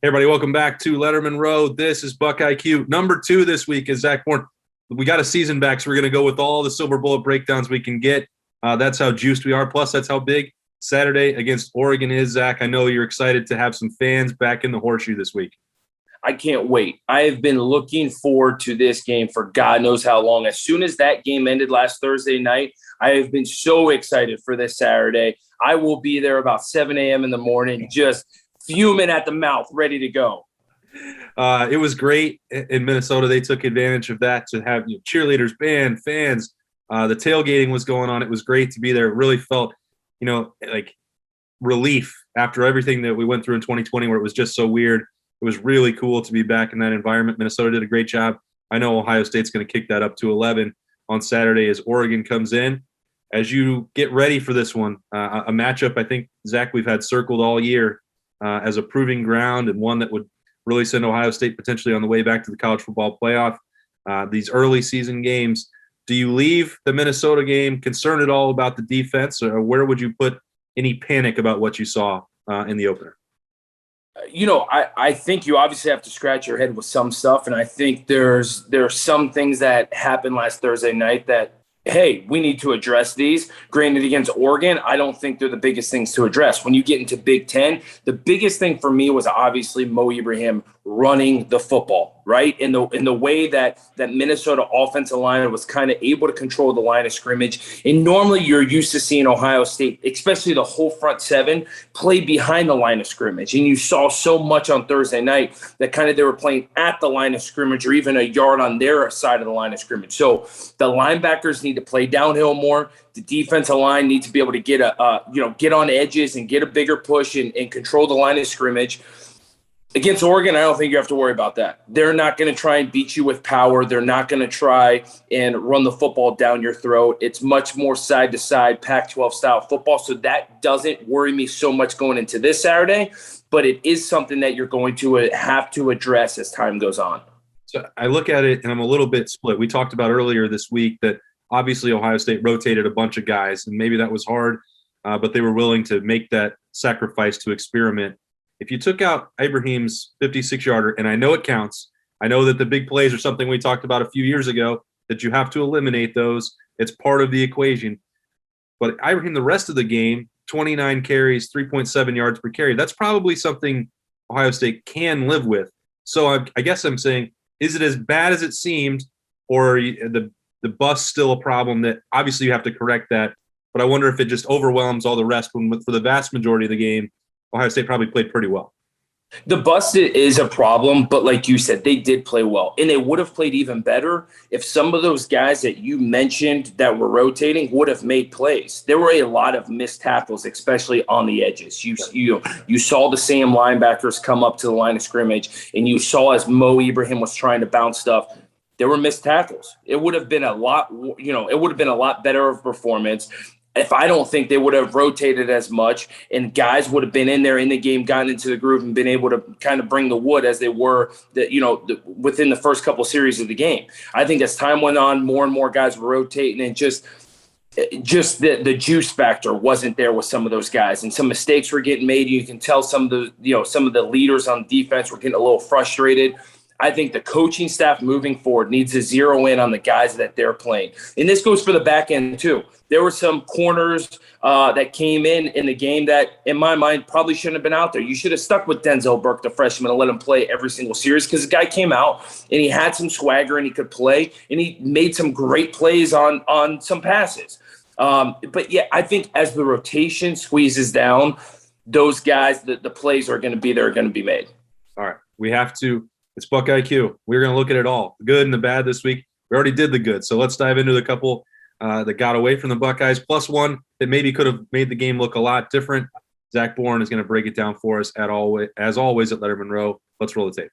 Hey, everybody, welcome back to Lettermen Row. This is BuckIQ. Number 2 this week is Zach Boren. We got a season back, so we're going to go with all the silver bullet breakdowns we can get. That's how juiced we are. Plus, that's how big Saturday against Oregon is, Zach. I know you're excited to have some fans back in the horseshoe this week. I can't wait. I have been looking forward to this game for God knows how long. As soon as that game ended last Thursday night, I have been so excited for this Saturday. I will be there about 7 a.m. in the morning, just fuming at the mouth, ready to go. It was great in Minnesota. They took advantage of that to have cheerleaders, band, fans. The tailgating was going on. It was great to be there. It really felt, like relief after everything that we went through in 2020 where it was just so weird. It was really cool to be back in that environment. Minnesota did a great job. I know Ohio State's going to kick that up to 11 on Saturday as Oregon comes in. As you get ready for this one, a matchup I think, Zach, we've had circled all year as a proving ground and one that would really send Ohio State potentially on the way back to the college football playoff. These early season games, do you leave the Minnesota game concerned at all about the defense, or where would you put any panic about what you saw in the opener? I think you obviously have to scratch your head with some stuff, and I think there are some things that happened last Thursday night that, hey, we need to address these. Granted, against Oregon, I don't think they're the biggest things to address. When you get into Big Ten, the biggest thing for me was obviously Mo Ibrahim running the football, right? In the way that Minnesota offensive line was kind of able to control the line of scrimmage. And normally you're used to seeing Ohio State, especially the whole front seven, play behind the line of scrimmage. And you saw so much on Thursday night that kind of they were playing at the line of scrimmage or even a yard on their side of the line of scrimmage. So the linebackers need to play downhill more. The defensive line needs to be able to get get on edges and get a bigger push and control the line of scrimmage. Against Oregon, I don't think you have to worry about that. They're not going to try and beat you with power. They're not going to try and run the football down your throat. It's much more side-to-side, Pac-12 style football, so that doesn't worry me so much going into this Saturday, but it is something that you're going to have to address as time goes on. So I look at it, and I'm a little bit split. We talked about earlier this week that obviously Ohio State rotated a bunch of guys, and maybe that was hard, but they were willing to make that sacrifice to experiment. If you took out Ibrahim's 56-yarder, and I know it counts, I know that the big plays are something we talked about a few years ago, that you have to eliminate those. It's part of the equation. But Ibrahim, the rest of the game, 29 carries, 3.7 yards per carry, that's probably something Ohio State can live with. So I guess I'm saying, is it as bad as it seemed, or the bus still a problem that obviously you have to correct that? But I wonder if it just overwhelms all the rest when for the vast majority of the game, Ohio State probably played pretty well. The bust is a problem, but like you said, they did play well. And they would have played even better if some of those guys that you mentioned that were rotating would have made plays. There were a lot of missed tackles, especially on the edges. You saw the same linebackers come up to the line of scrimmage, and you saw as Mo Ibrahim was trying to bounce stuff, there were missed tackles. It would have been a lot better of a performance if I don't think they would have rotated as much and guys would have been in there in the game, gotten into the groove, and been able to kind of bring the wood as they were, within the first couple series of the game. I think as time went on, more and more guys were rotating, and just the juice factor wasn't there with some of those guys, and some mistakes were getting made. You can tell some of the leaders on defense were getting a little frustrated. I think the coaching staff moving forward needs to zero in on the guys that they're playing. And this goes for the back end too. There were some corners that came in the game that, in my mind, probably shouldn't have been out there. You should have stuck with Denzel Burke, the freshman, and let him play every single series, because the guy came out and he had some swagger and he could play, and he made some great plays on some passes. But, yeah, I think as the rotation squeezes down, those guys, the plays are going to be there, are going to be made. All right. We have to. It's BuckIQ. We're going to look at it all, the good and the bad this week. We already did the good, so let's dive into the couple that got away from the Buckeyes, plus one that maybe could have made the game look a lot different. Zach Boren is going to break it down for us as always at Lettermen Row. Let's roll the tape.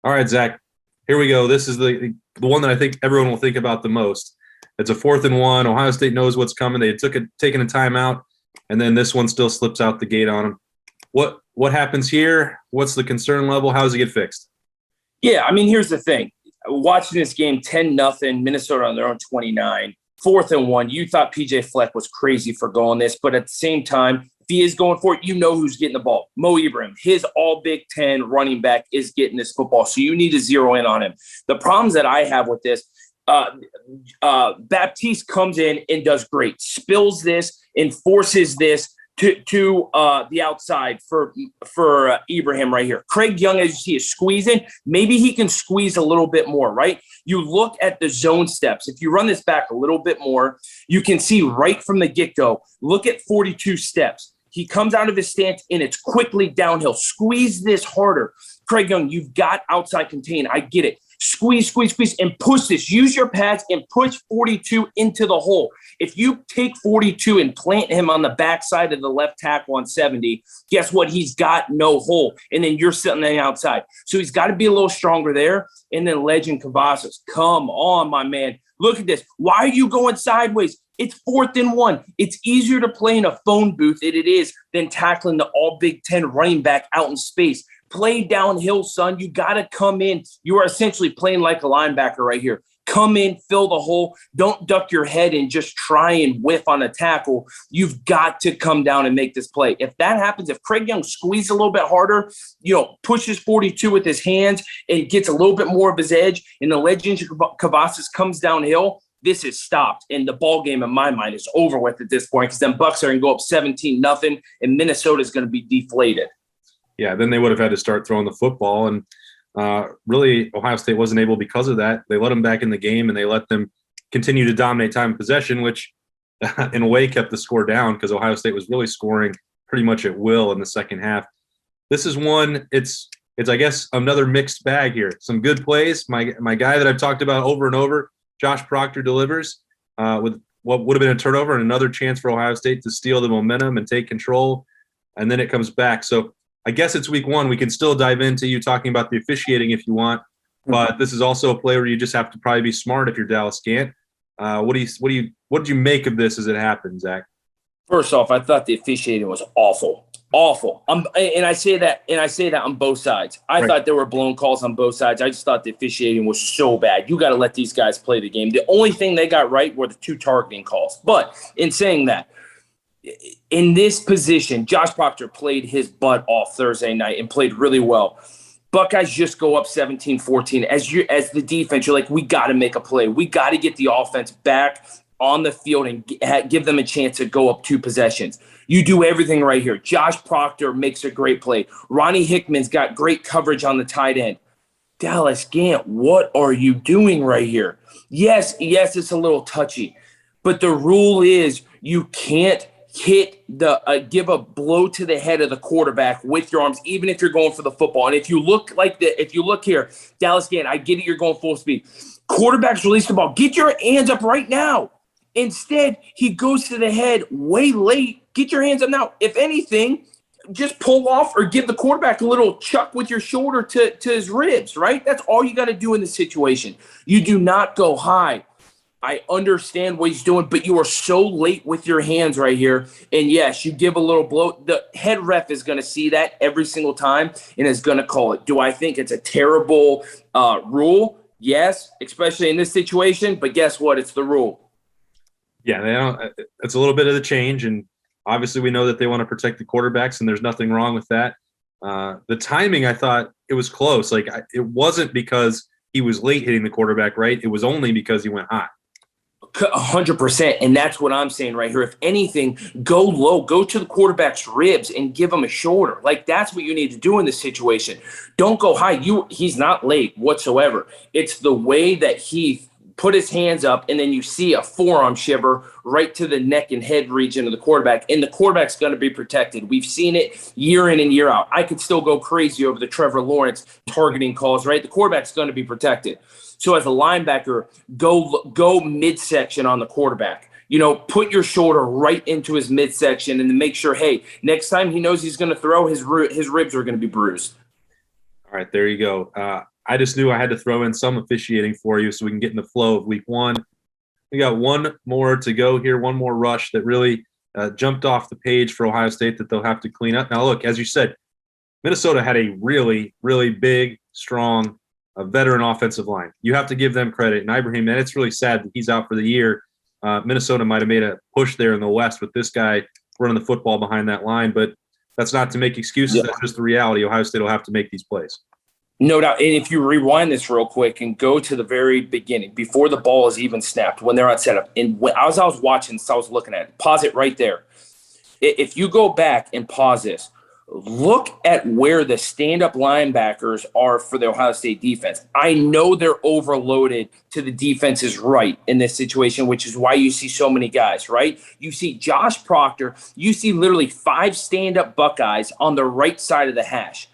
All right, Zach, here we go. This is the one that I think everyone will think about the most. It's a 4th and 1. Ohio State knows what's coming. They had taken a timeout, and then this one still slips out the gate on them. What happens here? What's the concern level? How does it get fixed? Yeah, I mean, here's the thing. Watching this game, 10-0, Minnesota on their own 29, 4th and 1. You thought PJ Fleck was crazy for going this, but at the same time, he is going for it, you know who's getting the ball. Mo Ibrahim, his all Big Ten running back, is getting this football. So you need to zero in on him. The problems that I have with this, Baptiste comes in and does great, spills this and forces this to the outside for Ibrahim right here. Craig Young, as you see, is squeezing. Maybe he can squeeze a little bit more, right? You look at the zone steps. If you run this back a little bit more, you can see right from the get-go, look at 42 steps. He comes out of his stance, and it's quickly downhill. Squeeze this harder. Craig Young, you've got outside contain. I get it. Squeeze, and push this. Use your pads and push 42 into the hole. If you take 42 and plant him on the backside of the left tackle on 70, guess what? He's got no hole. And then you're sitting on the outside. So he's got to be a little stronger there. And then Legend Cavazos. Come on, my man. Look at this. Why are you going sideways? It's 4th and 1. It's easier to play in a phone booth than it is than tackling the all Big Ten running back out in space. Play downhill, son. You got to come in. You are essentially playing like a linebacker right here. Come in, fill the hole. Don't duck your head and just try and whiff on a tackle. You've got to come down and make this play. If that happens, if Craig Young squeezes a little bit harder, pushes 42 with his hands and gets a little bit more of his edge, and the Legend Cavazos comes downhill, this is stopped. And the ball game, in my mind, is over with at this point because then Bucks are going to go up 17-0, and Minnesota is going to be deflated. Yeah, then they would have had to start throwing the football. And really, Ohio State wasn't able because of that. They let them back in the game, and they let them continue to dominate time and possession, which in a way kept the score down because Ohio State was really scoring pretty much at will in the second half. This is one, it's I guess, another mixed bag here. Some good plays. My guy that I've talked about over and over, Josh Proctor, delivers with what would have been a turnover and another chance for Ohio State to steal the momentum and take control, and then it comes back. So I guess it's week 1. We can still dive into you talking about the officiating if you want, but this is also a play where you just have to probably be smart if you're Dallas Gant. What did you make of this as it happened, Zach? First off, I thought the officiating was awful. And I say that on both sides. I thought there were blown calls on both sides. I just thought the officiating was so bad. You got to let these guys play the game. The only thing they got right were the 2 targeting calls. But in saying that, in this position, Josh Proctor played his butt off Thursday night and played really well. Buckeyes just go up 17-14. As the defense, you're like, we got to make a play. We got to get the offense back on the field and give them a chance to go up 2 possessions. You do everything right here. Josh Proctor makes a great play. Ronnie Hickman's got great coverage on the tight end. Dallas Gant, what are you doing right here? Yes, it's a little touchy, but the rule is you can't give a blow to the head of the quarterback with your arms, even if you're going for the football. And if you look here, Dallas Gant, I get it, you're going full speed. Quarterbacks release the ball. Get your hands up right now. Instead, he goes to the head way late. Get your hands up now. If anything, just pull off or give the quarterback a little chuck with your shoulder to his ribs, right? That's all you got to do in this situation. You do not go high. I understand what he's doing, but you are so late with your hands right here. And yes, you give a little blow. The head ref is going to see that every single time and is going to call it. Do I think it's a terrible rule? Yes, especially in this situation. But guess what? It's the rule. Yeah, it's a little bit of the change. And obviously we know that they want to protect the quarterbacks, and there's nothing wrong with that. The timing, I thought it was close. Like it wasn't because he was late hitting the quarterback, right? It was only because he went high. 100%. And that's what I'm saying right here. If anything, go low, go to the quarterback's ribs and give him a shoulder. Like that's what you need to do in this situation. Don't go high. He's not late whatsoever. It's the way that he put his hands up, and then you see a forearm shiver right to the neck and head region of the quarterback, and the quarterback's going to be protected. We've seen it year in and year out. I could still go crazy over the Trevor Lawrence targeting calls, right? The quarterback's going to be protected. So as a linebacker, go midsection on the quarterback. Put your shoulder right into his midsection and then make sure, hey, next time he knows he's going to throw, his ribs are going to be bruised. All right, there you go. I just knew I had to throw in some officiating for you so we can get in the flow of week 1. We got one more to go here, one more rush that really jumped off the page for Ohio State that they'll have to clean up. Now, look, as you said, Minnesota had a really, really big, strong, veteran offensive line. You have to give them credit. And Ibrahim, and it's really sad that he's out for the year. Minnesota might have made a push there in the West with this guy running the football behind that line. But that's not to make excuses. That's just the reality. Ohio State will have to make these plays. No doubt. And if you rewind this real quick and go to the very beginning, before the ball is even snapped, when they're on setup, and as I was watching, so I was looking at it, pause it right there. If you go back and pause this, look at where the stand-up linebackers are for the Ohio State defense. I know they're overloaded to the defense's right in this situation, which is why you see so many guys, right? You see Josh Proctor. You see literally 5 stand-up Buckeyes on the right side of the hash.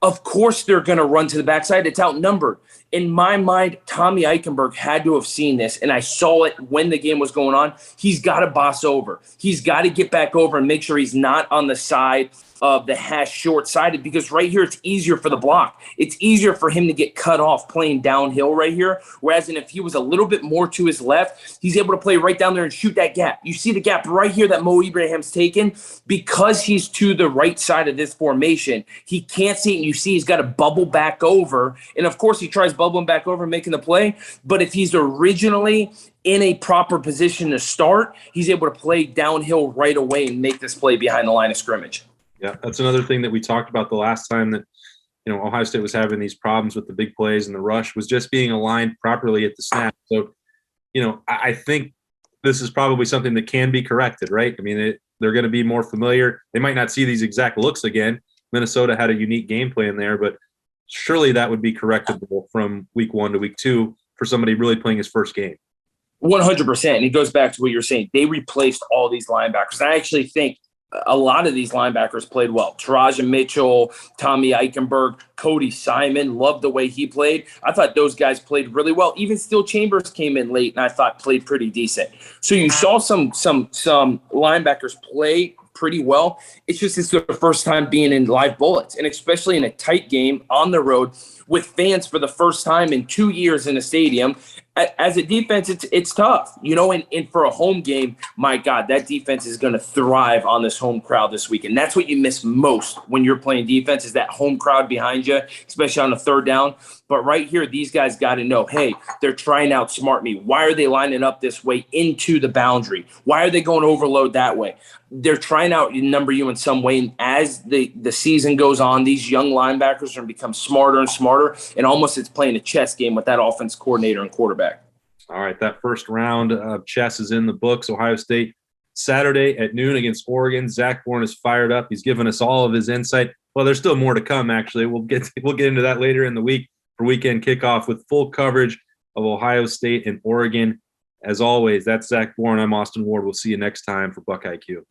Of course they're going to run to the backside. It's outnumbered. In my mind, Tommy Eichenberg had to have seen this, and I saw it when the game was going on. He's got to boss over. He's got to get back over and make sure he's not on the side of the hash short-sided, because right here it's easier for the block. It's easier for him to get cut off playing downhill right here, whereas if he was a little bit more to his left, he's able to play right down there and shoot that gap. You see the gap right here that Mo Ibrahim's taken? Because he's to the right side of this formation, he can't see it, and you see he's got to bubble back over, and of course he tries bubbling back over and making the play, but if he's originally in a proper position to start, he's able to play downhill right away and make this play behind the line of scrimmage. Yeah, that's another thing that we talked about the last time that, Ohio State was having these problems with the big plays and the rush, was just being aligned properly at the snap. So, I think this is probably something that can be corrected, right? I mean, they're going to be more familiar. They might not see these exact looks again. Minnesota had a unique game plan there, but surely that would be correctable from week 1 to week 2 for somebody really playing his first game. 100%. And it goes back to what you're saying. They replaced all these linebackers. I actually think a lot of these linebackers played well. Taraja Mitchell, Tommy Eichenberg, Cody Simon, loved the way he played. I thought those guys played really well. Even Steel Chambers came in late, and I thought played pretty decent. So you saw some linebackers play pretty well. It's just it's their first time being in live bullets, and especially in a tight game on the road with fans for the first time in 2 years in a stadium. As a defense, it's tough, and for a home game, my God, that defense is going to thrive on this home crowd this week. And that's what you miss most when you're playing defense, is that home crowd behind you, especially on a third down. But right here, these guys got to know, hey, they're trying to outsmart me. Why are they lining up this way into the boundary? Why are they going overload that way? They're trying to outnumber you in some way. And as the season goes on, these young linebackers are going to become smarter and smarter. And almost it's playing a chess game with that offense coordinator and quarterback. All right, that first round of chess is in the books. Ohio State Saturday at noon against Oregon. Zach Boren is fired up. He's given us all of his insight. Well, there's still more to come, actually. We'll get into that later in the week for weekend kickoff with full coverage of Ohio State and Oregon. As always, that's Zach Boren. I'm Austin Ward. We'll see you next time for BuckIQ.